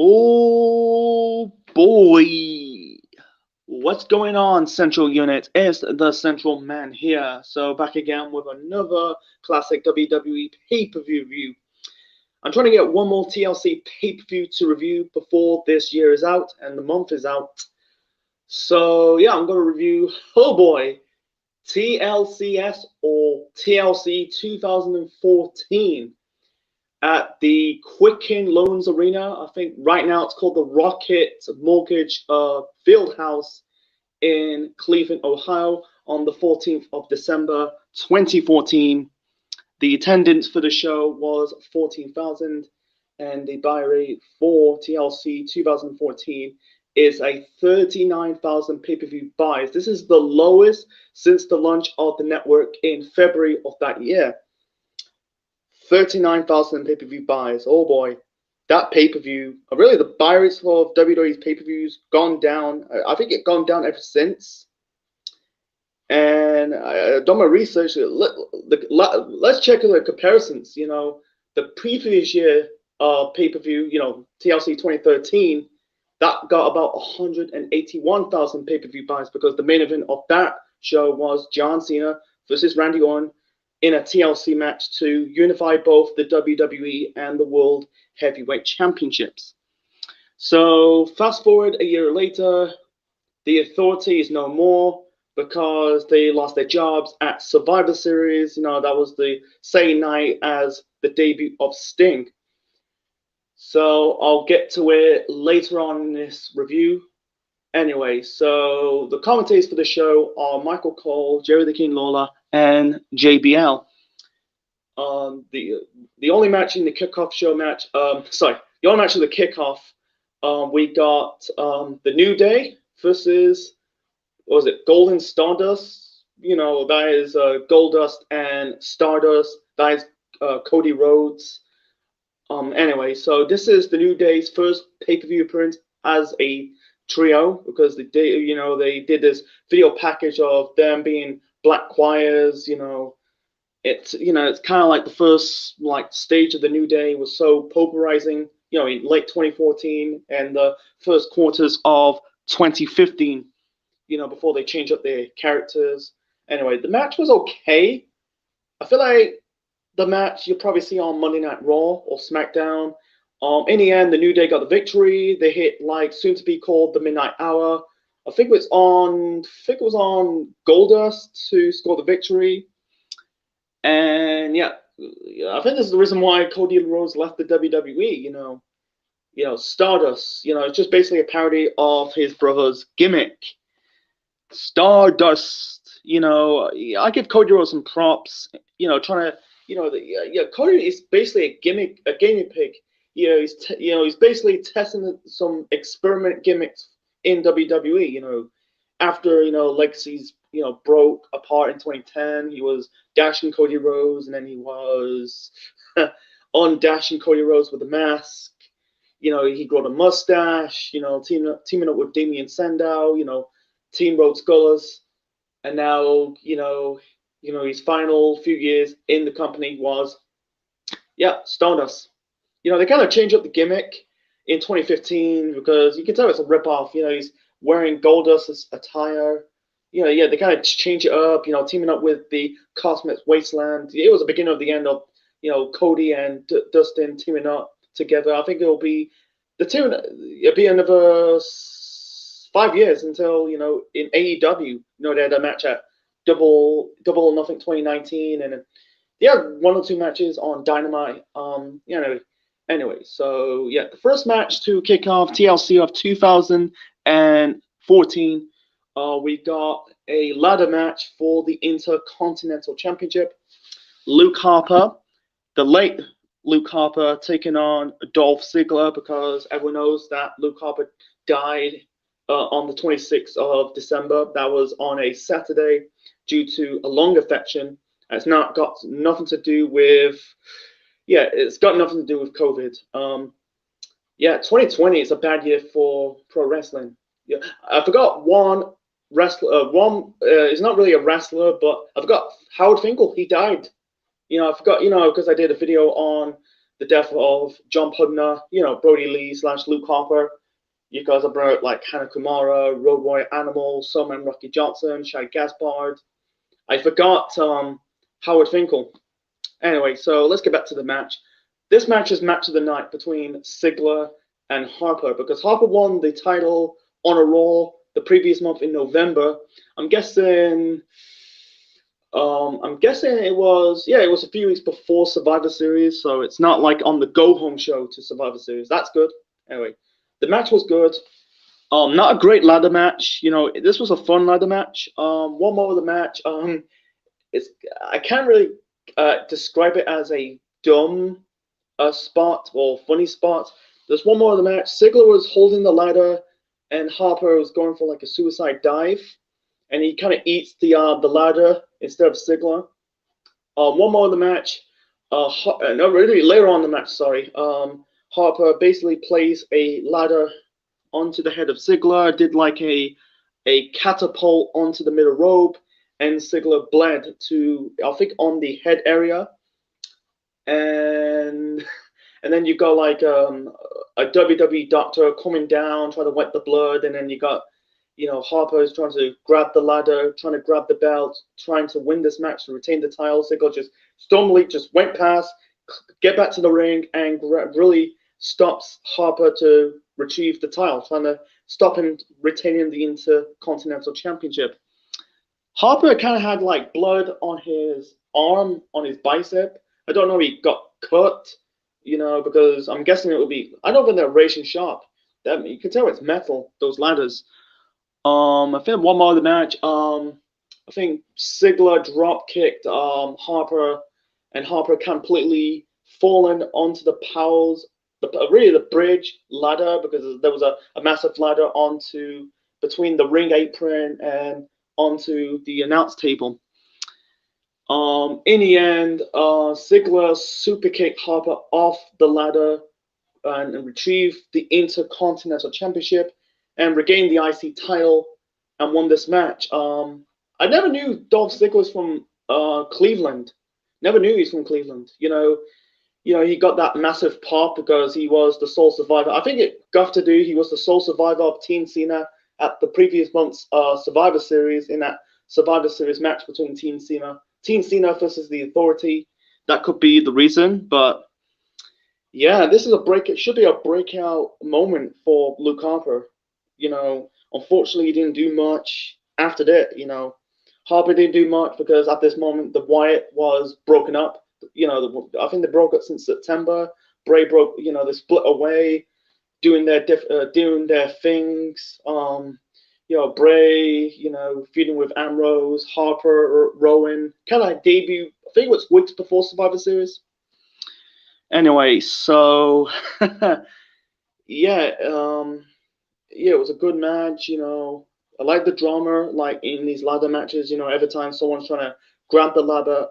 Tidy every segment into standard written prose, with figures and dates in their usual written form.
Oh boy, what's going on, Central Unit? It's the Central Man here. So back again with another classic WWE pay-per-view review. I'm trying to get one more TLC pay-per-view to review before this year is out and the month is out. So yeah, I'm gonna review, oh boy, TLCS or TLC 2014 at the Quicken Loans Arena. I think right now it's called the Rocket Mortgage Fieldhouse in Cleveland, Ohio, on the 14th of December 2014. The attendance for the show was 14,000, and the buy rate for TLC 2014 is a 39,000 pay-per-view buys. This is the lowest since the launch of the network in February of that year. 39,000 pay-per-view buys. Oh boy, that pay-per-view. Really, the buy rates for WWE's pay-per-views gone down. I think it's gone down ever since. And I've done my research. Let's check the comparisons. You know, the previous year pay-per-view, TLC 2013, that got about 181,000 pay-per-view buys because the main event of that show was John Cena versus Randy Orton in a TLC match to unify both the WWE and the World Heavyweight Championships. So fast forward a year later, the Authority is no more because they lost their jobs at Survivor Series. That was the same night as the debut of Sting. So I'll get to it later on in this review. Anyway, so the commentators for the show are Michael Cole, Jerry the King Lawler, and JBL. The only match in the kickoff show match, the only match of the kickoff, we got the New Day versus, what was it, Golden Stardust? That is Goldust and Stardust. That is Cody Rhodes. Anyway, so this is the New Day's first pay-per-view appearance as a trio because they did this video package of them being Black Choirs. It's kind of like the first stage of the New Day was so polarizing. In late 2014 and the first quarters of 2015. Before they changed up their characters. Anyway, the match was okay. I feel like the match you'll probably see on Monday Night Raw or SmackDown. In the end, the New Day got the victory. They hit soon to be called the Midnight Hour. I think it was on Goldust to score the victory. And yeah, I think this is the reason why Cody Rhodes left the WWE. Stardust. It's just basically a parody of his brother's gimmick. Stardust. I give Cody Rhodes some props. Cody is basically a guinea pig. He's basically testing some experiment gimmicks in WWE. After Legacy's broke apart in 2010, he was dashing Cody Rhodes, and then he was undashing Cody Rhodes with a mask. He grew a mustache. Teaming up with Damien Sandow. Team Rhodes Gullers, and now his final few years in the company was Stardust. They kind of changed up the gimmick in 2015 because you can tell it's a ripoff. He's wearing Goldust's attire. They kind of change it up. Teaming up with the Cosmic Wasteland. It was the beginning of the end of Cody and Dustin teaming up together. I think it'll be another 5 years until in AEW they had a match at Double or Nothing 2019, and they had one or two matches on Dynamite. Anyway, so yeah, the first match to kick off TLC of 2014, we got a ladder match for the Intercontinental Championship. Luke Harper, the late Luke Harper, taking on Dolph Ziggler because everyone knows that Luke Harper died on the 26th of December. That was on a Saturday due to a lung infection. It's got nothing to do with COVID. 2020 is a bad year for pro wrestling. Yeah, I forgot one wrestler. One is not really a wrestler, but I forgot Howard Finkel. He died. I forgot. Because I did a video on the death of John Pudner, Brody Lee / Luke Harper. You guys have brought like Hannah Kumara, Road Warrior Animal, Soulman Rocky Johnson, Shai Gaspard. I forgot Howard Finkel. Anyway, so let's get back to the match. This match is match of the night between Ziggler and Harper, because Harper won the title on a Raw the previous month in November. I'm guessing it was a few weeks before Survivor Series, so it's not like on the go home show to Survivor Series. That's good. Anyway, the match was good. Not a great ladder match. This was a fun ladder match. One more of the match. I can't really describe it as a dumb spot or funny spot. There's one more of the match. Ziggler was holding the ladder, and Harper was going for like a suicide dive, and he kind of eats the ladder instead of Ziggler. One more of the match. No, really later on in the match. Sorry. Harper basically plays a ladder onto the head of Ziggler. Did like a catapult onto the middle rope, and Ziggler bled to, I think, on the head area. And then you got like a WWE doctor coming down, trying to wipe the blood, and then you got, Harper's trying to grab the ladder, trying to grab the belt, trying to win this match to retain the title. Ziggler just stormily just went past, get back to the ring, and really stops Harper to retrieve the title, trying to stop him retaining the Intercontinental Championship. Harper kind of had like blood on his arm, on his bicep. I don't know if he got cut, because I'm guessing it would be. I don't think they're razor sharp. You can tell it's metal, those ladders. I think one more of the match. I think Ziggler drop kicked Harper, and Harper completely fallen onto the the bridge ladder, because there was a massive ladder between the ring apron and onto the announce table. In the end, Ziggler super kicked Harper off the ladder and retrieved the Intercontinental Championship and regained the IC title and won this match. I never knew Dolph Ziggler was from Cleveland. Never knew he was from Cleveland. He got that massive pop because he was the sole survivor. I think it got to do he was the sole survivor of Team Cena at the previous month's Survivor Series, in that Survivor Series match between Team Cena versus the Authority. That could be the reason, but yeah, this is it should be a breakout moment for Luke Harper. Unfortunately, he didn't do much after that. Harper didn't do much because at this moment the Wyatt was broken up. I think they broke up since September. Bray broke. They split away, doing their things. Bray, feuding with Ambrose, Harper, Rowan, kind of debut. I think it was weeks before Survivor Series. Anyway, so yeah, it was a good match. I like the drama, like in these ladder matches. Every time someone's trying to grab the ladder,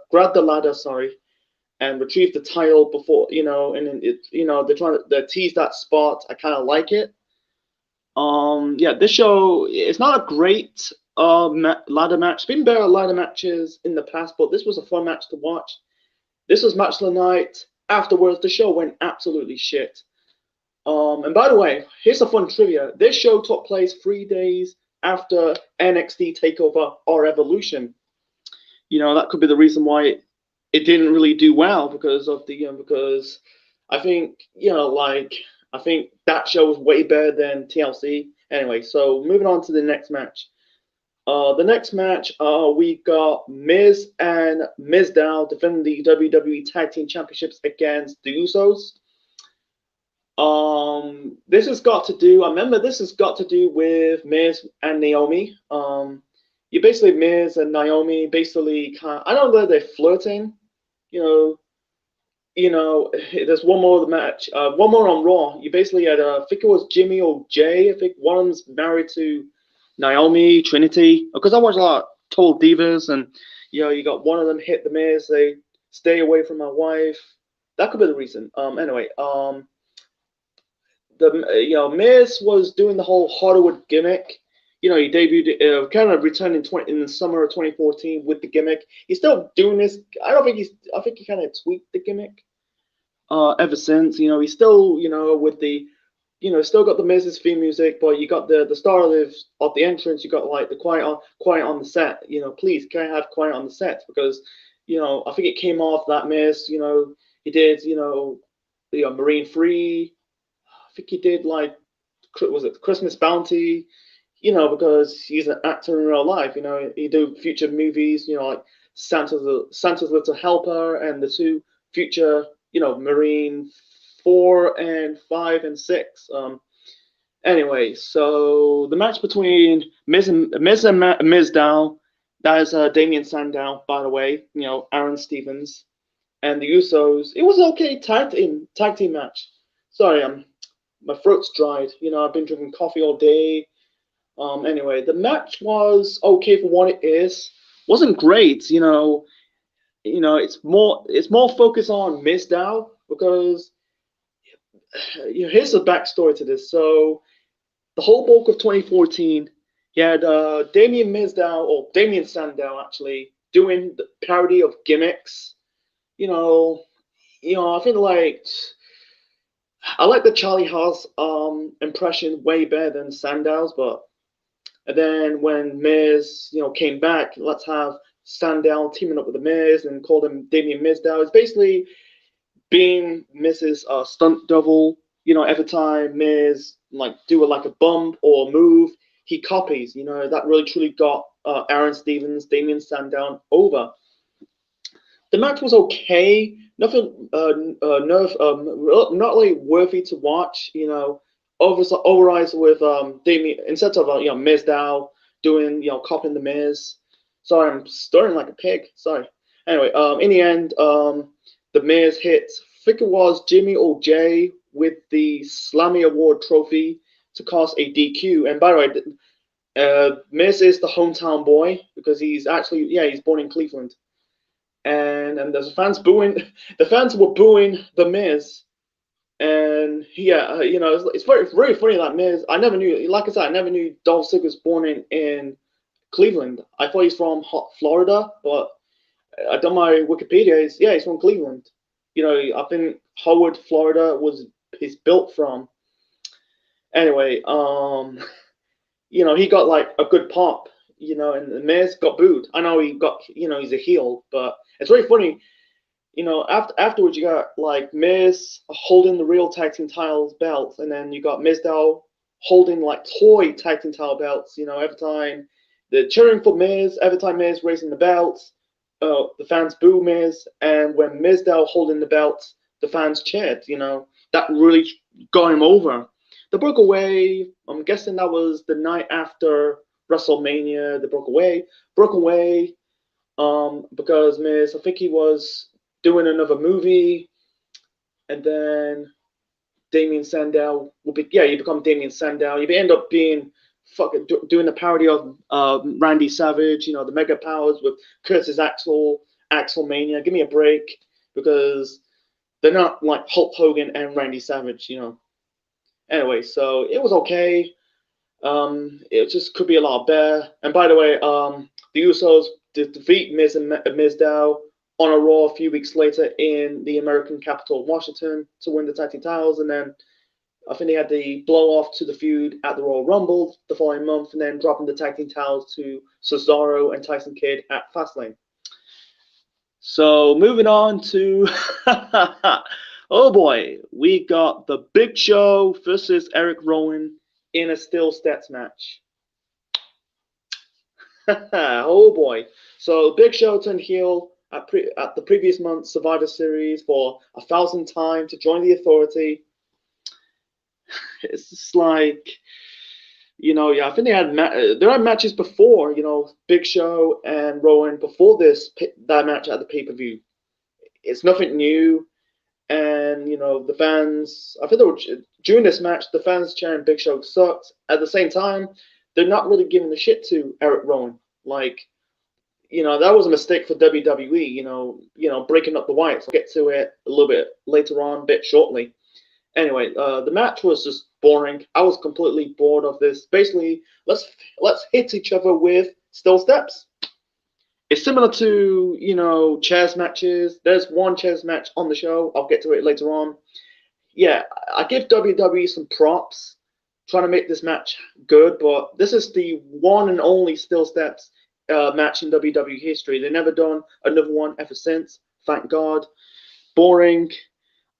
and retrieve the title before, and then they're trying to tease that spot. I kind of like it. This show, it's not a great ladder match. Been better ladder matches in the past, but this was a fun match to watch. This was match of the night. Afterwards, the show went absolutely shit. And by the way, here's a fun trivia. This show took place 3 days after NXT TakeOver or Evolution. That could be the reason why it didn't really do well, because I think I think that show was way better than TLC. Anyway, so moving on to the next match. The next match, we got Miz and Mizdow defending the WWE Tag Team Championships against the Usos. This has got to do with Miz and Naomi. Miz and Naomi basically I don't know, they're flirting. There's one more of the match. One more on Raw. You basically had, I think it was Jimmy or Jay. I think one of them's married to Naomi, Trinity. Because I watch a lot of Total Divas, and you got one of them hit the Miz. They stay away from my wife. That could be the reason. Anyway, Miz was doing the whole Hollywood gimmick. He debuted, kind of returned in the summer of 2014 with the gimmick. He's still doing this. I think he kind of tweaked the gimmick. ever since. He's still, with the, still got the Miz's theme music, but you got the start of the entrance. You got like the quiet on the set. Please can I have quiet on the set, because I think it came off that Miz. He did the Marine Free. I think he did like, was it Christmas Bounty? Because he's an actor in real life. He do future movies. Like Santa's Little Helper and the two future, Marine 4 and 5 and 6. Anyway, so the match between Miz and Mizdow, that is Damian Sandow, by the way. Aaron Stevens and the Usos. It was okay tag team match. Sorry, my throat's dried. I've been drinking coffee all day. Anyway, the match was okay for what it is. Wasn't great. It's more focused on Mizdow, because here's the backstory to this. So the whole bulk of 2014, he had Damian Sandow actually doing the parody of gimmicks. I feel like I like the Charlie Haas impression way better than Sandow's, but and then when Miz came back, let's have Sandow teaming up with the Miz and call him Damian Mizdow. It's basically being Miz's stunt double. Every time Miz do a bump or move, he copies. That really truly got Aaron Stevens, Damian Sandow over. The match was okay. Nothing, not really worthy to watch. Overrides with Damian instead of Mizdow doing copying the Miz. Sorry, I'm stirring like a pig. Sorry. Anyway, in the end, the Miz hit, I think it was Jimmy OJ with the Slammy Award trophy to cause a DQ. And by the way, Miz is the hometown boy, because he's born in Cleveland. And there's fans booing. The fans were booing the Miz. And it's very funny that Miz. I never knew, like I said, I never knew Dolph Ziggler was born in Cleveland. I thought he's from Florida, but I done my Wikipedia. He's from Cleveland. I think Howard, Florida he's built from. Anyway, he got like a good pop, and the Miz got booed. I know he got, he's a heel, but it's very funny. Afterwards you got like Miz holding the real tag team titles belts, and then you got Mizdow holding like toy tag team title belts. Every time they're cheering for Miz, every time Miz raising the belts, the fans boo Miz, and when Mizdow holding the belts, the fans cheered. That really got him over. They broke away. I'm guessing that was the night after WrestleMania. They broke away because Miz, I think he was doing another movie, and then Damian Sandow you become Damian Sandow. You end up being fucking doing the parody of Randy Savage, the Mega Powers with Curtis Axel Mania. Give me a break, because they're not like Hulk Hogan and Randy Savage, Anyway, so it was okay. It just could be a lot better. And by the way, the Usos defeat Miz and Mizdow on a Raw a few weeks later in the American capital, Washington, to win the tag team titles. And then I think they had the blow off to the feud at the Royal Rumble the following month, and then dropping the tag team titles to Cesaro and Tyson Kidd at Fastlane. So moving on to, oh boy, we got the Big Show versus Eric Rowan in a steel steps match. Oh boy. So Big Show turned heel at the previous month's Survivor Series for 1,000th time to join the Authority. It's just like, I think they had matches before, Big Show and Rowan before that match at the pay-per-view. It's nothing new. And, the fans, I think during this match, the fans cheering Big Show sucked. At the same time, they're not really giving the shit to Eric Rowan. Like, that was a mistake for WWE, breaking up the Wyatts. I'll get to it a little bit later on, a bit shortly. Anyway, the match was just boring. I was completely bored of this. Basically, let's hit each other with steel steps. it's similar to, you know, chairs matches. There's one chairs match on the show. I'll get to it later on. Yeah, I give WWE some props trying to make this match good, but this is the one and only Still Steps match in WWE history. They've never done another one ever since. Thank God. Boring.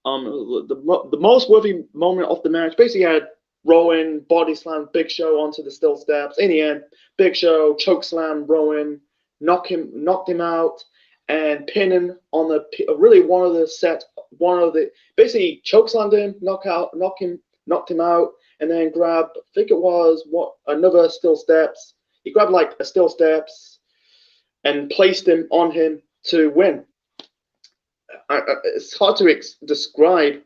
The most worthy moment of the match basically had Rowan body slam Big Show onto the Still Steps. In the end, Big Show choke slam Rowan, knocked him out, and pin him on the really one of the basically choke slammed him, knocked him out, and then grabbed, I think it was another Still Steps. He grabbed like a Still Steps and placed him on him to win. It's hard to describe.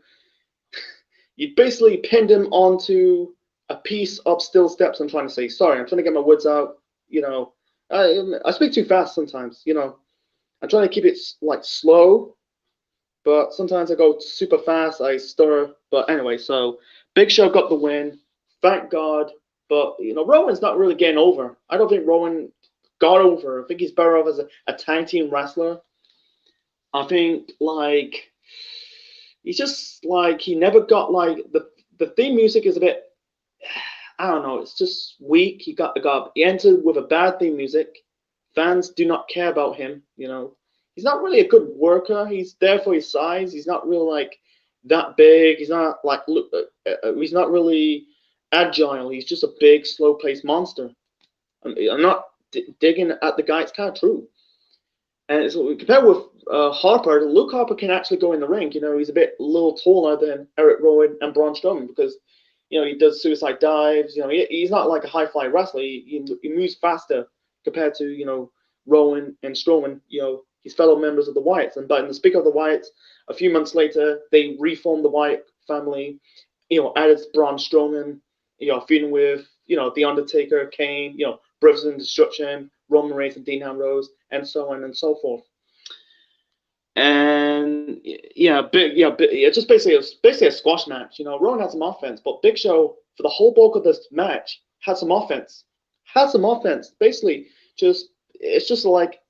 You basically pinned him onto a piece of Still Steps. I'm trying to say. Sorry, I'm trying to get my words out. You know, I speak too fast sometimes. You know, I'm trying to keep it like slow, but sometimes I go super fast. I stutter. But anyway, so Big Show got the win. Thank God. But you know, Rowan's not really getting over. I don't think Rowan got over. I think he's better off as a tag team wrestler. I think like he's just like he never got like the theme music is a bit, I don't know, it's just weak. He entered with a bad theme music. Fans do not care about him, you know. He's not really a good worker. He's there for his size. He's not really like that big. He's not like he's not really agile. He's just a big slow-paced monster. I'm not digging at the guy. It's kind of true. And so compared with Harper, Luke Harper can actually go in the ring. You know, he's a little taller than Eric Rowan and Braun Strowman because, you know, he does suicide dives. You know, he's not like a high-fly wrestler. He moves faster compared to, you know, Rowan and Strowman, you know, his fellow members of the Wyatts. But in the speak of the Wyatts, a few months later, they reformed the Wyatt family, you know, added Braun Strowman, you know, feuding with, you know, The Undertaker, Kane, you know, Brothers in Destruction, Roman Reigns and Dean Ambrose, and so on and so forth. And just basically a squash match. You know, Rowan had some offense, but Big Show for the whole bulk of this match had some offense. Basically, it's just like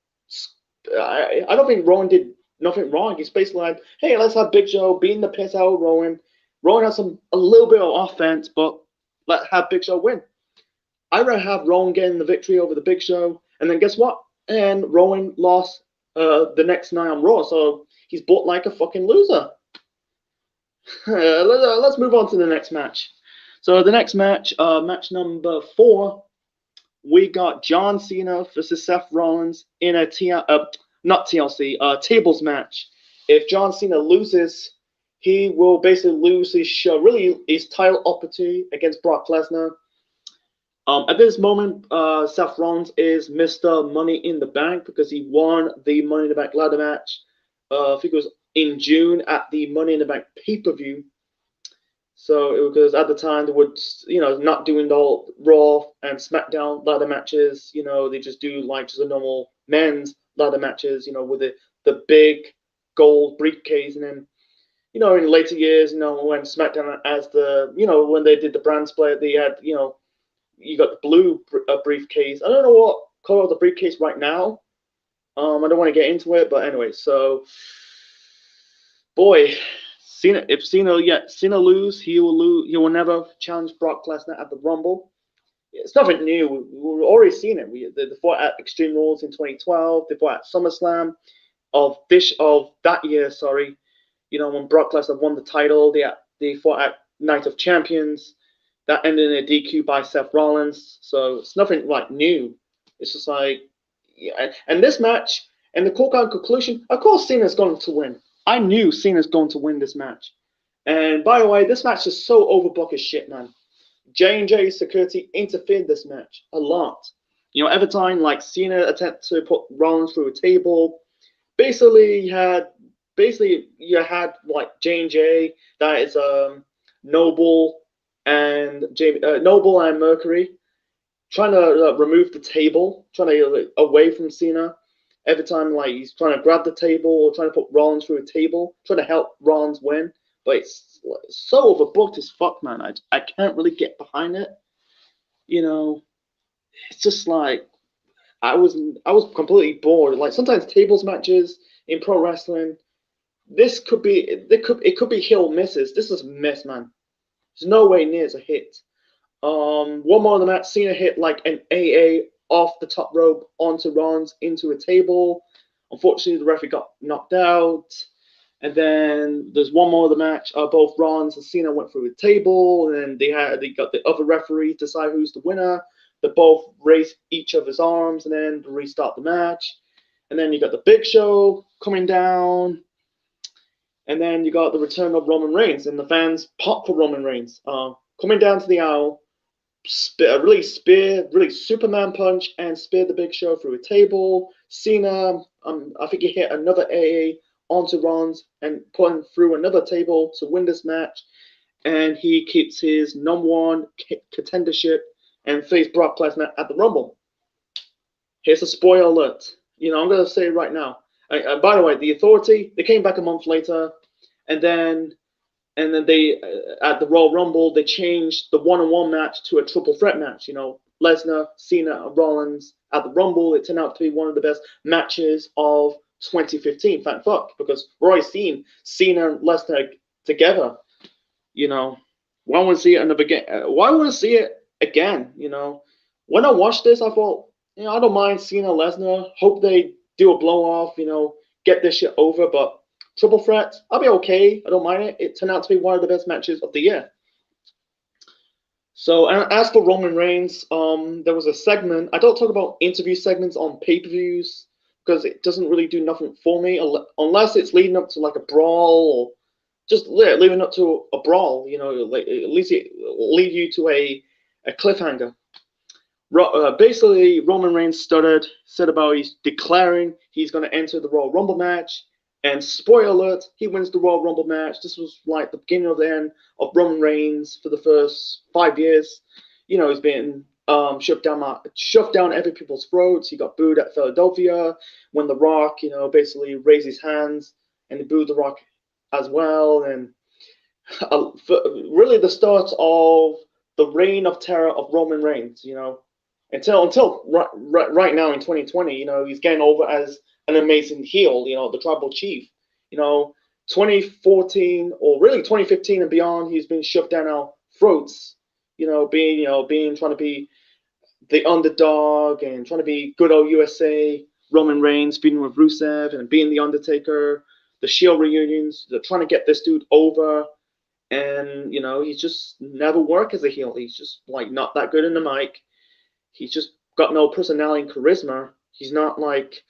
I don't think Rowan did nothing wrong. He's basically like, hey, let's have Big Show beating the piss out of Rowan. Rowan has a little bit of offense, but let's have Big Show win. I'd rather have Rowan getting the victory over the Big Show, and then guess what? And Rowan lost the next night on Raw, so he's booked like a fucking loser. Let's move on to the next match. So the next match, match number 4, we got John Cena versus Seth Rollins in a not TLC, tables match. If John Cena loses, he will basically lose his show, really his title opportunity against Brock Lesnar. At this moment, Seth Rollins is Mr. Money in the Bank because he won the Money in the Bank ladder match. I think it was in June at the Money in the Bank pay-per-view. So because at the time they would, you know, not doing the Raw and SmackDown ladder matches. You know, they just do like just a normal men's ladder matches. You know, with the big gold briefcase, and then, you know, in later years, you know, when SmackDown as when they did the brand split, they had, you know, you got the blue briefcase. I don't know what color the briefcase right now. I don't want to get into it, but anyway. So, boy, if Cena lose, he will lose. He will never challenge Brock Lesnar at the Rumble. It's nothing new. We've already seen it. They fought at Extreme Rules in 2012. They fought at SummerSlam of that year. Sorry, you know, when Brock Lesnar won the title. They fought at Night of Champions. That ended in a DQ by Seth Rollins. So it's nothing like new. It's just like, yeah. And this match, and the conclusion, of course Cena's going to win. I knew Cena's going to win this match. And by the way, this match is so overbooked as shit, man. J&J Security interfered this match a lot. You know, every time like Cena attempted to put Rollins through a table, basically you had like J&J, that is Noble and Noble and Mercury trying to remove the table, trying to away from Cena. Every time, like, he's trying to grab the table or trying to put Rollins through a table, trying to help Rollins win. But it's so overbooked as fuck, man. I can't really get behind it. You know, it's just like, I was completely bored. Like sometimes tables matches in pro wrestling, this could be it could be hit or misses. This is a miss, man. There's no way near as a hit. One more of the match, Cena hit like an AA off the top rope onto Rollins into a table. Unfortunately, the referee got knocked out. And then there's one more of the match. Both Rollins and Cena went through a table, and then they got the other referee to decide who's the winner. They both raise each other's arms, and then restart the match. And then you got the Big Show coming down, and then you got the return of Roman Reigns, and the fans pop for Roman Reigns. Coming down to the aisle, really Superman punch and speared the Big Show through a table. Cena, I think he hit another AA onto Rollins and put him through another table to win this match. And he keeps his #1 contendership and face Brock Lesnar at the Rumble. Here's a spoiler alert. I'm going to say it right now. By the way, the Authority, they came back a month later, and then they at the Royal Rumble they changed the one-on-one match to a triple threat match. Lesnar, Cena, and Rollins at the Rumble. It turned out to be one of the best matches of 2015. Thank fuck, because we're already seeing Cena and Lesnar together. Why would see it another again? Why would I see it again? When I watched this, I thought, I don't mind Cena Lesnar. Hope they do a blow off. Get this shit over, but. Triple threat, I'll be okay. I don't mind it. It turned out to be one of the best matches of the year. So, as for Roman Reigns, there was a segment. I don't talk about interview segments on pay-per-views because it doesn't really do nothing for me unless it's leading up to like a brawl or just leading up to a brawl. At least it will lead you to a cliffhanger. Basically, Roman Reigns said about he's declaring he's going to enter the Royal Rumble match. And spoiler alert, he wins the Royal Rumble match. This was like the beginning of the end of Roman Reigns for the first 5 years. He's been shoved down every people's throats. He got booed at Philadelphia when The Rock, basically raised his hands and they booed The Rock as well. And really the start of the reign of terror of Roman Reigns, until right now in 2020, he's getting over as an amazing heel, the tribal chief. 2014 or really 2015 and beyond, he's been shoved down our throats. Trying to be the underdog and trying to be good old USA. Roman Reigns beating with Rusev and being the Undertaker. The Shield reunions, they're trying to get this dude over, and he's just never worked as a heel. He's just like not that good in the mic. He's just got no personality and charisma. He's not like.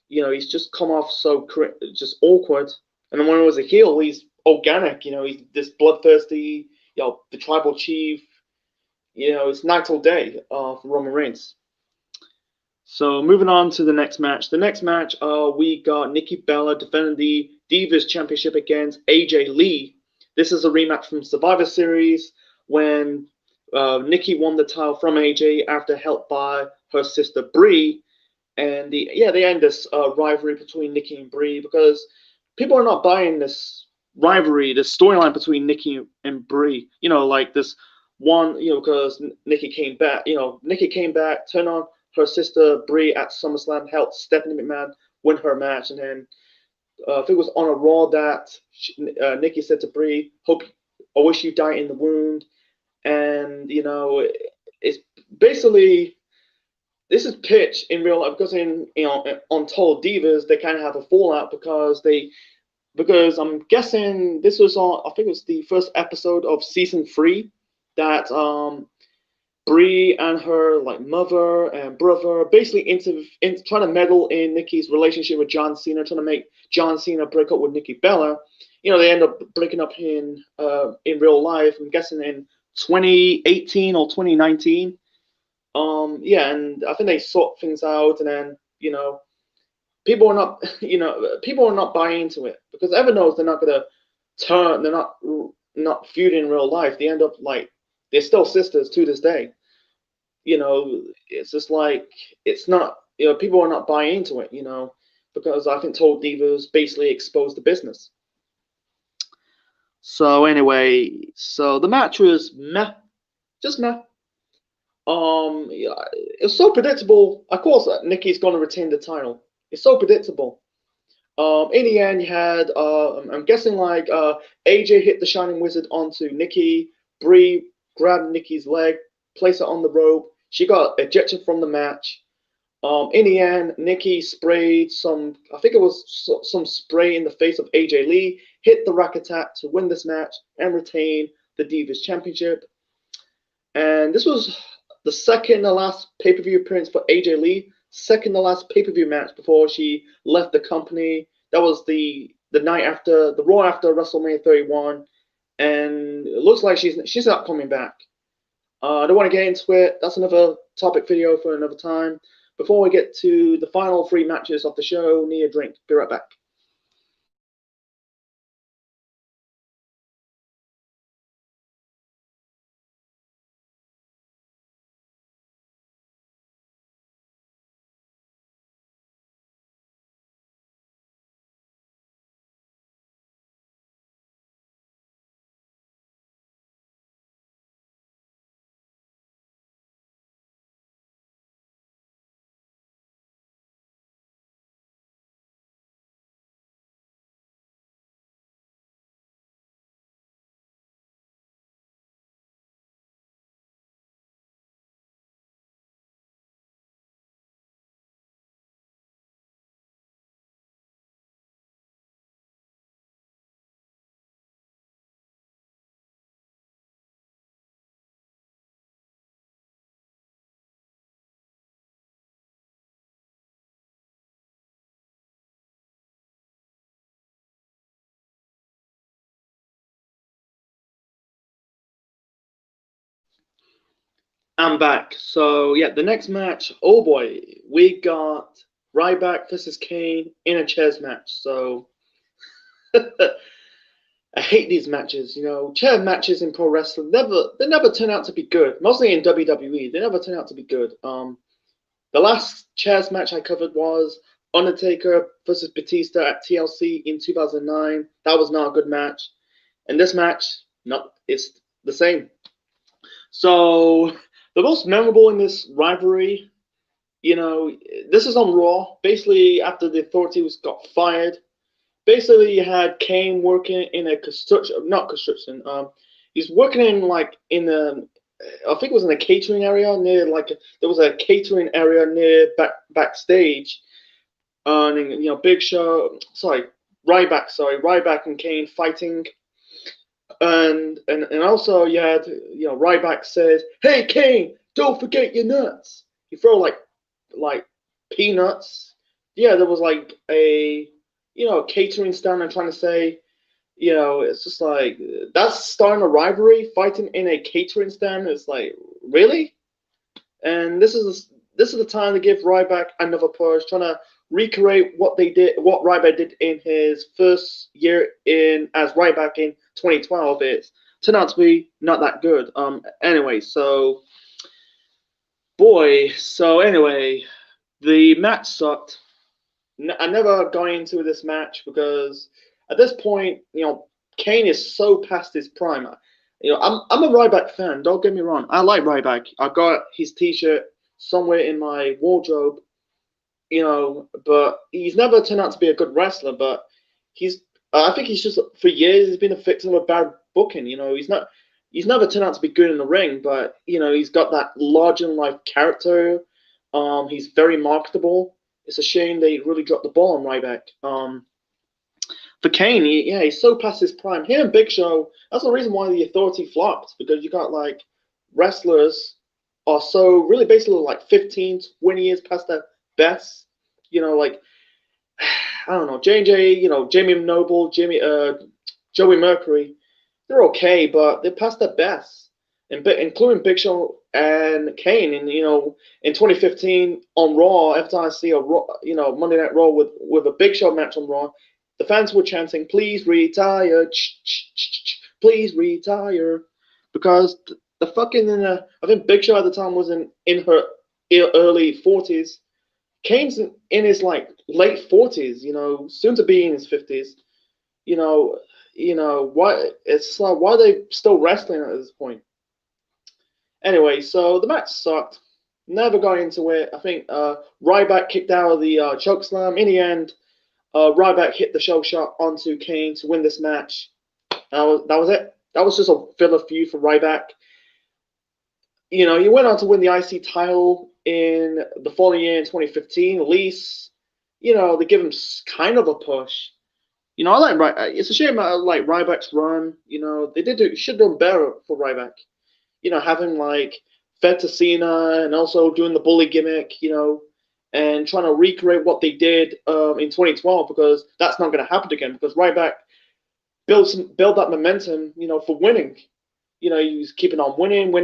He's just come off so just awkward. And then when he was a heel, he's organic. He's this bloodthirsty, the tribal chief. It's night or day for Roman Reigns. So moving on to the next match. The next match, we got Nikki Bella defending the Divas Championship against AJ Lee. This is a rematch from Survivor Series when Nikki won the title from AJ after helped by her sister Brie. And they end this rivalry between Nikki and Brie because people are not buying this rivalry, this storyline between Nikki and Brie. Like this one, because Nikki came back, turned on her sister Brie at SummerSlam, helped Stephanie McMahon win her match, and then I think it was on a Raw that Nikki said to Brie, I wish you die in the wound, and it's basically. This is pitched in real life because on Total Divas they kind of have a fallout because I'm guessing this was I think it was the first episode of season 3 that Brie and her mother and brother basically trying to meddle in Nikki's relationship with John Cena, trying to make John Cena break up with Nikki Bella. They end up breaking up in real life. I'm guessing in 2018 or 2019. And I think they sort things out, and then people are not buying into it because everyone knows they're not gonna turn, they're not feuding in real life. They end up they're still sisters to this day. It's just it's not people are not buying into it. Because I think Total Divas basically exposed the business. So anyway, the match was meh, just meh. Yeah, it's so predictable. Of course, Nikki's gonna retain the title. It's so predictable. In the end, you had I'm guessing like AJ hit the Shining Wizard onto Nikki. Brie grabbed Nikki's leg, placed her on the rope. She got ejected from the match. In the end, Nikki sprayed some, I think it was some spray in the face of AJ Lee, hit the rack attack to win this match and retain the Divas Championship. And this was the second to last pay per view appearance for AJ Lee, second to last pay per view match before she left the company. That was the night after the Raw after WrestleMania 31, and it looks like she's not coming back. I don't want to get into it. That's another topic video for another time. Before we get to the final three matches of the show, need a drink. Be right back. I'm back. So yeah, the next match. Oh boy, we got Ryback versus Kane in a chairs match. So I hate these matches. You know, chair matches in pro wrestling never turn out to be good. Mostly in WWE, they never turn out to be good. The last chairs match I covered was Undertaker versus Batista at TLC in 2009. That was not a good match. And this match, not it's the same. So the most memorable in this rivalry, you know, this is on Raw. Basically, after the Authority was got fired, basically you had Kane working in a construction, not construction. He's working in like in a, I think it was in a catering area near like there was a catering area near backstage. And you know, Big Show, Ryback and Kane fighting. And also you had, you know, Ryback says, "Hey Kane, don't forget your nuts." You throw like peanuts. Yeah, there was like a, you know, catering stand. I'm trying to say, you know, it's just like that's starting a rivalry. Fighting in a catering stand is like really. And this is the time to give Ryback another push, trying to recreate what Ryback did in his first year in as Ryback in 2012. It turned out to be not that good. Anyway, so anyway, the match sucked. I never got into this match because at this point, you know, Kane is so past his prime. You know, I'm a Ryback fan. Don't get me wrong. I like Ryback. I got his T-shirt somewhere in my wardrobe. You know, but he's never turned out to be a good wrestler. But he's, I think he's just for years he's been a victim of bad booking. You know, he's never turned out to be good in the ring. But you know, he's got that larger than life character. He's very marketable. It's a shame they really dropped the ball on Ryback. For Kane, he's so past his prime. Him and Big Show, that's the reason why the Authority flopped, because you got like wrestlers are so really basically like 15, 20 years past their best. You know, like I don't know, J&J, you know, Jamie Noble, Joey Mercury, they're okay, but they're past their best. And including Big Show and Kane, and you know, in 2015 on Raw, every time I see a Raw, you know, Monday Night Raw with a Big Show match on Raw, the fans were chanting, "Please retire, please retire," because the fucking I think Big Show at the time was in her early 40s. Kane's in his like late 40s, you know, soon to be in his 50s. You know, why it's like why are they still wrestling at this point? Anyway, so the match sucked. Never got into it. I think Ryback kicked out of the chokeslam. In the end, Ryback hit the show shot onto Kane to win this match. That was it. That was just a filler feud for Ryback. He went on to win the IC title in the following year in 2015. At least, they give him kind of a push. I like Ryback. It's a shame I like Ryback's run. Should have done better for Ryback. Having like fed to Cena and also doing the bully gimmick. And trying to recreate what they did in 2012 because that's not going to happen again because Ryback build that momentum. For winning. He's keeping on winning,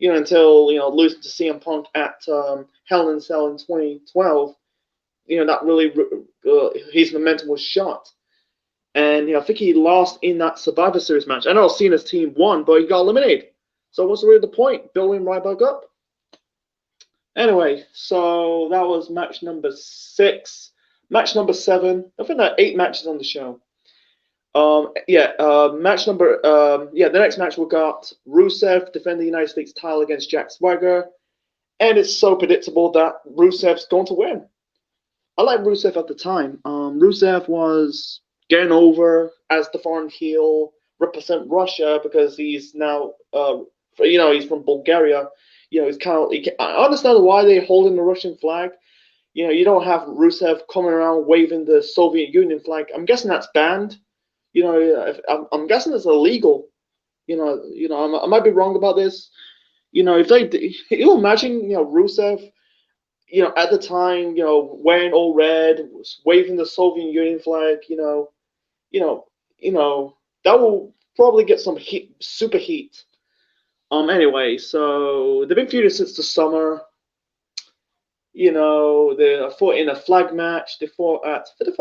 until losing to CM Punk at Hell in a Cell in 2012. That really his momentum was shot, and I think he lost in that Survivor Series match. I know Cena's team won, but he got eliminated. So what's really the point? Building Ryback up. Anyway, so that was match number 6. Match number 7. I think there are 8 matches on the show. The next match we got Rusev defending the United States title against Jack Swagger, and it's so predictable that Rusev's going to win. I like Rusev at the time. Rusev was getting over as the foreign heel, represent Russia because he's now, he's from Bulgaria. He's I understand why they're holding the Russian flag. You don't have Rusev coming around waving the Soviet Union flag. I'm guessing that's banned. I'm guessing it's illegal. I might be wrong about this. If they, you imagine, Rusev, at the time, wearing all red, waving the Soviet Union flag, that will probably get some heat, super heat. Anyway, so they've been feuding since the summer. They fought in a flag match. They fought at, I think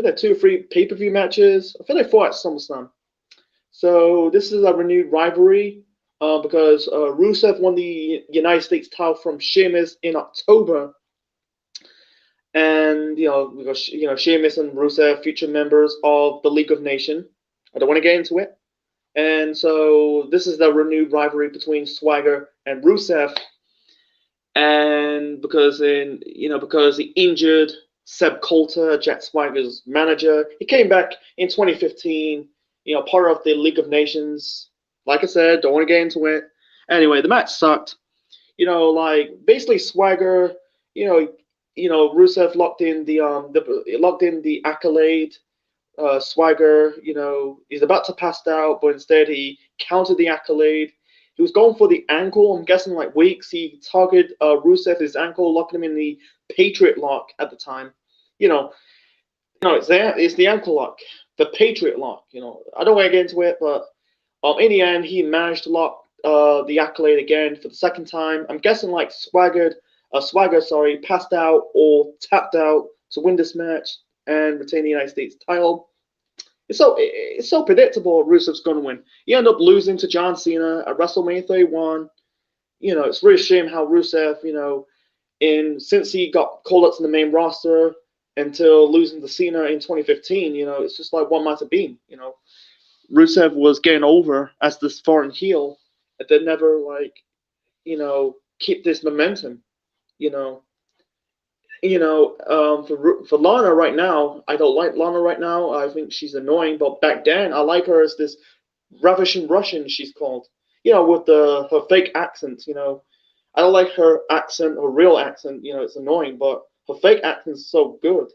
there are 2 or 3 pay-per-view matches. I think they fought at SummerSlam. So this is a renewed rivalry because Rusev won the United States title from Sheamus in October. And, we got, Sheamus and Rusev, future members of the League of Nations. I don't want to get into it. And so this is the renewed rivalry between Swagger and Rusev. And because he injured Seb Coulter, Jack Swagger's manager, he came back in 2015, part of the League of Nations. Like I said, don't want to get into it. Anyway, the match sucked. Basically Swagger, Rusev locked in the accolade. Swagger, he's about to pass out, but instead he countered the accolade. He was going for the ankle. I'm guessing like weeks. He targeted Rusev his ankle, locking him in the Patriot lock at the time. It's the ankle lock, the Patriot lock. I don't want to get into it, but in the end, he managed to lock the accolade again for the second time. I'm guessing like Swagger, passed out or tapped out to win this match and retain the United States title. It's so predictable. Rusev's going to win. He ended up losing to John Cena at WrestleMania 31. It's really a shame how Rusev, since he got called up to the main roster until losing to Cena in 2015, it's just like one might have been. Rusev was getting over as this foreign heel, and they never keep this momentum. For Lana right now, I don't like Lana right now. I think she's annoying, but back then I like her as this ravishing Russian, she's called. With her fake accent. I don't like her accent, her real accent. It's annoying, but her fake accent is so good.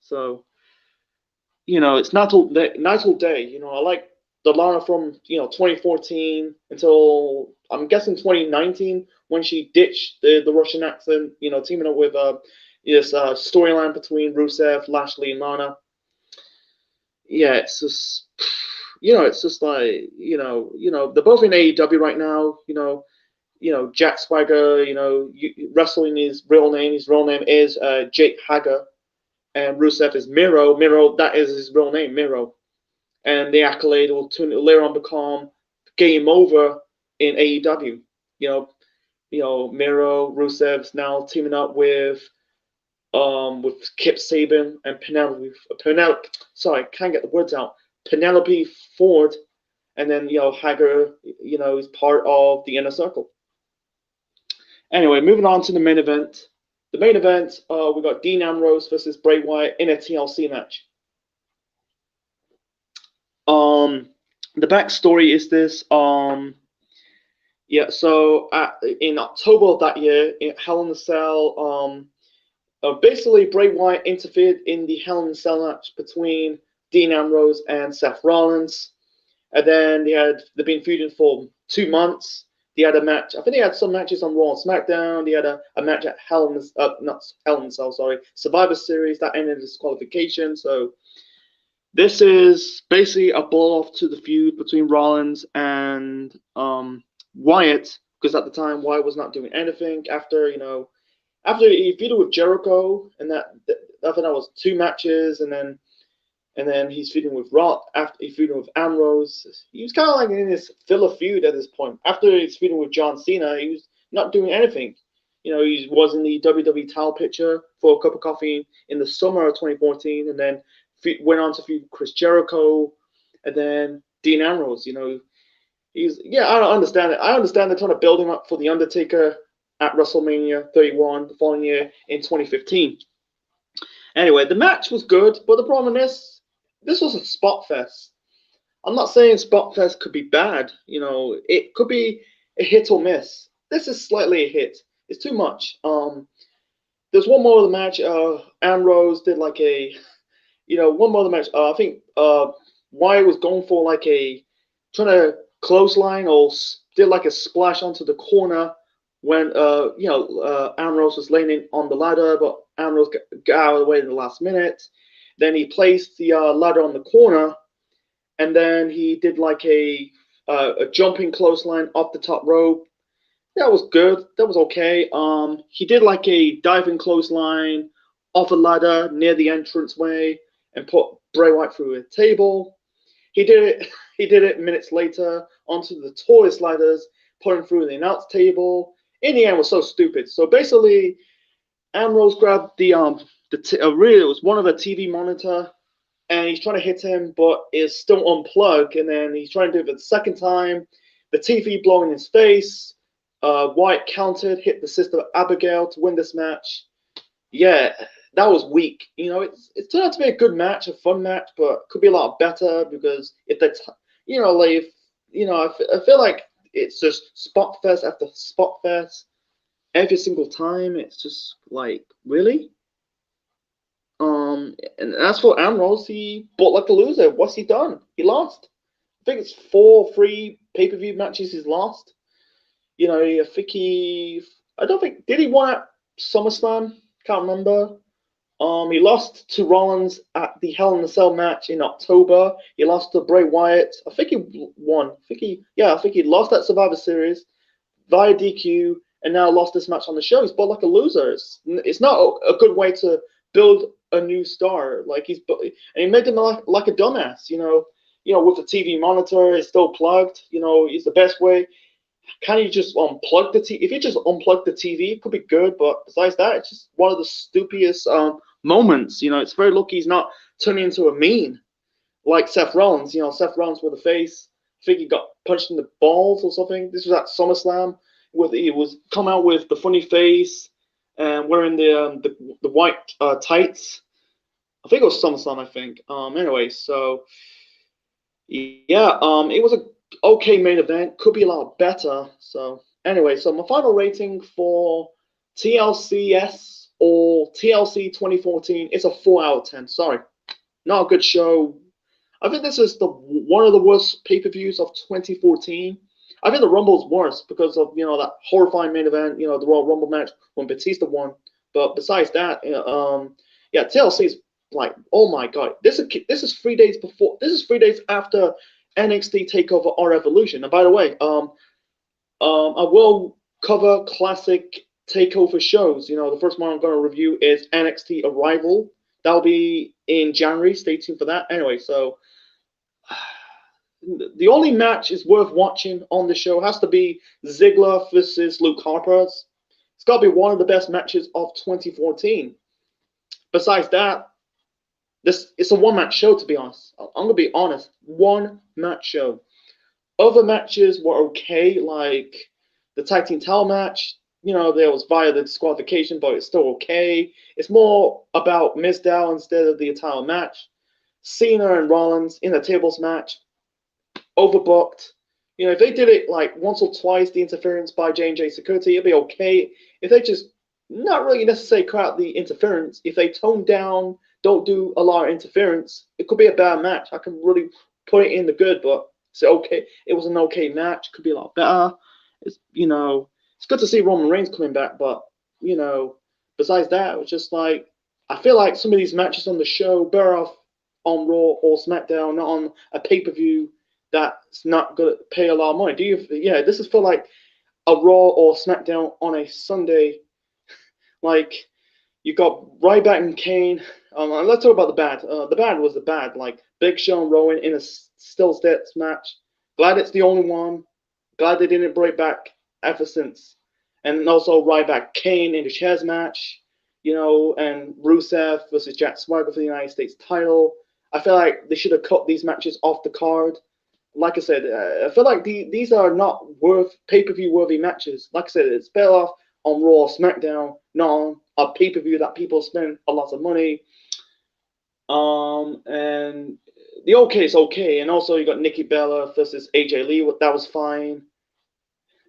So, it's Natal Day. I like the Lana from 2014 until I'm guessing 2019 when she ditched the Russian accent. Teaming up with this storyline between Rusev, Lashley, and Lana. Yeah, it's just it's just like they're both in AEW right now. Jack Swagger, wrestling his real name. His real name is Jake Hager, and Rusev is Miro. Miro, that is his real name, Miro. And the accolade will later on become Game Over in AEW. Miro, Rusev's now teaming up with Kip Sabian and Penelope. Sorry, can't get the words out. Penelope Ford, and then Hager, is part of the inner circle. Anyway, moving on to the main event. The main event, we got Dean Ambrose versus Bray Wyatt in a TLC match. The backstory is this. So in October of that year, in Hell in a Cell, basically Bray Wyatt interfered in the Hell in a Cell match between Dean Ambrose and Seth Rollins, and then they've been feuding for 2 months. They had a match. I think they had some matches on Raw and SmackDown. They had a match at Survivor Series that ended in disqualification. So this is basically a blow off to the feud between Rollins and Wyatt, because at the time Wyatt was not doing anything after he feuded with Jericho, and I think that was 2 matches, and then he's feuding with after he feuded with Ambrose. He was kind of like in this filler feud at this point. After he's feuding with John Cena, he was not doing anything. He was in the WWE title picture for a cup of coffee in the summer of 2014, and then went on to feud with Chris Jericho, and then Dean Ambrose. I don't understand it. I understand they're trying to build him up for The Undertaker at WrestleMania 31 the following year in 2015. Anyway, the match was good, but the problem is, this was a spot fest. I'm not saying spot fest could be bad. It could be a hit or miss. This is slightly a hit. It's too much. There's one more of the match. Ambrose did one more of the match. I think Wyatt was going for trying to clothesline or did a splash onto the corner when Ambrose was laying on the ladder, but Ambrose got out of the way in the last minute. Then he placed the ladder on the corner, and then he did a jumping clothesline off the top rope. That was good. That was okay. He did a diving clothesline off a ladder near the entranceway and put Bray Wyatt through a table. He did it minutes later onto the tallest ladders, put him through the announce table. In the end, it was so stupid. So basically, Ambrose grabbed it was one of the TV monitor, and he's trying to hit him, but it's still unplugged. And then he's trying to do it the second time. The TV blowing in his face. Wyatt countered, hit the Sister Abigail to win this match. Yeah, that was weak. It turned out to be a good match, a fun match, but could be a lot better because I feel like it's just spot fest after spot fest every single time. It's just really. And as for Ambrose, he bought like a loser. What's he done? He lost. I think it's 4 free pay-per-view matches he's lost. I don't think, did he win at SummerSlam? Can't remember. He lost to Rollins at the Hell in a Cell match in October. He lost to Bray Wyatt. I think he won. I think he lost that Survivor Series via DQ, and now lost this match on the show. He's bought like a loser. It's not a good way to build a new star. And he made him like a dumbass. With the TV monitor, it's still plugged. It's the best way. Can you just unplug the TV? If you just unplug the TV, it could be good. But besides that, it's just one of the stupidest moments. It's very lucky he's not turning into a meme like Seth Rollins. Seth Rollins with a face. I think he got punched in the balls or something. This was at SummerSlam. He was come out with the funny face and wearing the white tights. I think it was SummerSlam. I think. Anyway, so yeah, it was a okay main event. Could be a lot better. So anyway, so my final rating for TLCS or TLC 2014 is a 4 out of 10. Sorry, not a good show. I think this is one of the worst pay-per-views of 2014. I think the Rumble's worse because of that horrifying main event, the Royal Rumble match when Batista won. But besides that, TLC is oh my god, this is 3 days before. This is 3 days after NXT Takeover or Evolution. And by the way, I will cover classic takeover shows. The first one I'm going to review is NXT Arrival. That'll be in January. Stay tuned for that. Anyway, so the only match is worth watching on the show has to be Ziggler versus Luke Harper. It's got to be one of the best matches of 2014. Besides that, it's a one-match show, to be honest. I'm going to be honest. One-match show. Other matches were okay, like the tag team title match. You know, there was via the disqualification, but it's still okay. It's more about Mizdow instead of the title match. Cena and Rollins in a tables match, overbooked. You know, if they did it like once or twice, the interference by J&J Security, it'd be okay. If they just not really necessarily cut out the interference, if they tone down, don't do a lot of interference, it could be a bad match. I can really put it in the good, but it's okay. It was an okay match. Could be a lot better. It's it's good to see Roman Reigns coming back, but besides that, it was just like I feel like some of these matches on the show better off on Raw or SmackDown, not on a pay-per-view that's not going to pay a lot of money. Do you? Yeah, this is for like a Raw or SmackDown on a Sunday. Like you got Ryback and Kane. Let's talk about the bad. The bad was the bad. Like Big Show and Rowan in a still stats match. Glad it's the only one. Glad they didn't break back ever since. And also Ryback Kane in the chairs match. And Rusev versus Jack Swagger for the United States title. I feel like they should have cut these matches off the card. Like I said, I feel like these are not pay-per-view worthy matches. Like I said, it's better off on Raw or SmackDown, not on a pay-per-view that people spend a lot of money. And the okay is okay. And also you got Nikki Bella versus AJ Lee. That was fine.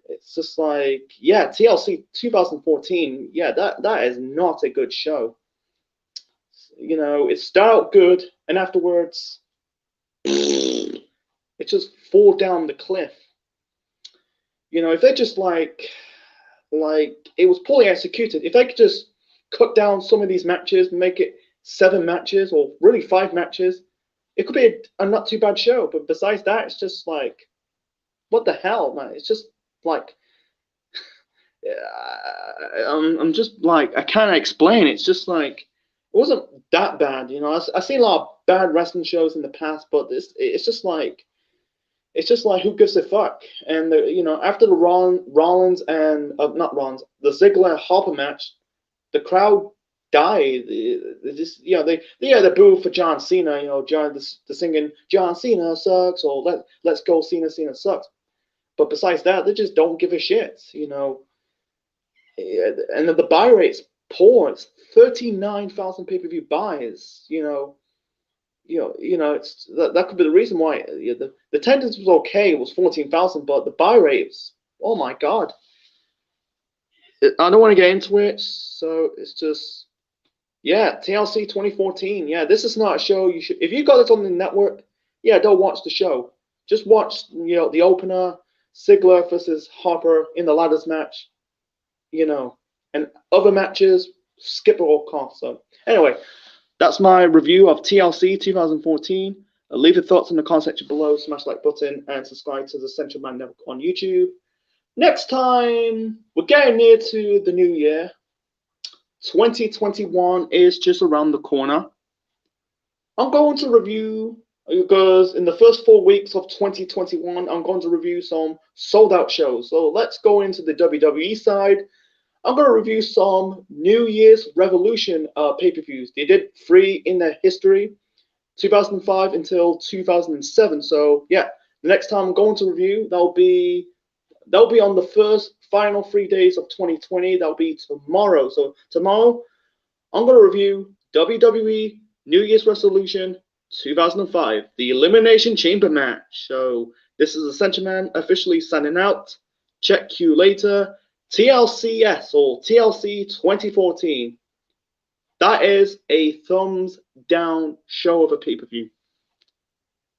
It's just like, yeah, TLC 2014. Yeah, that is not a good show. It started out good, and afterwards, it just fall down the cliff. If they just like it was poorly executed. If they could just cut down some of these matches, make it 7 matches or really 5 matches, it could be a not too bad show. But besides that, it's just like, what the hell, man? It's just like, I'm just like, I can't explain. It's just like, it wasn't that bad. I've seen a lot of bad wrestling shows in the past, but it's just like who gives a fuck? And after the Rollins and not Rollins, the Ziggler and Harper match, the crowd died. They just they boo for John Cena. John the singing John Cena sucks, or let's go Cena sucks. But besides that, they just don't give a shit. And the buy rate's poor. It's 39,000 pay-per-view buys. It's that could be the reason why the attendance was okay. It was 14,000, but the buy rates, oh my god! I don't want to get into it, so it's just, yeah, TLC 2014. Yeah, this is not a show you should. If you got this on the network, yeah, don't watch the show. Just watch, the opener, Ziggler versus Harper in the ladders match, and other matches, skip at all costs. So anyway. That's my review of TLC 2014. Leave your thoughts in the comment section below. Smash the like button and subscribe to the Central Man Network on YouTube. Next time, we're getting near to the new year. 2021 is just around the corner. I'm going to review, because in the first 4 weeks of 2021, I'm going to review some sold out shows. So let's go into the WWE side. I'm going to review some New Year's Revolution pay-per-views. They did 3 in their history, 2005 until 2007. So yeah, the next time I'm going to review, that'll be on the final 3 days of 2020. That'll be tomorrow. So tomorrow, I'm going to review WWE New Year's Resolution 2005, the Elimination Chamber match. So this is the Central Man officially signing out. Check you later. TLCS or TLC 2014. That is a thumbs down show of a pay-per-view.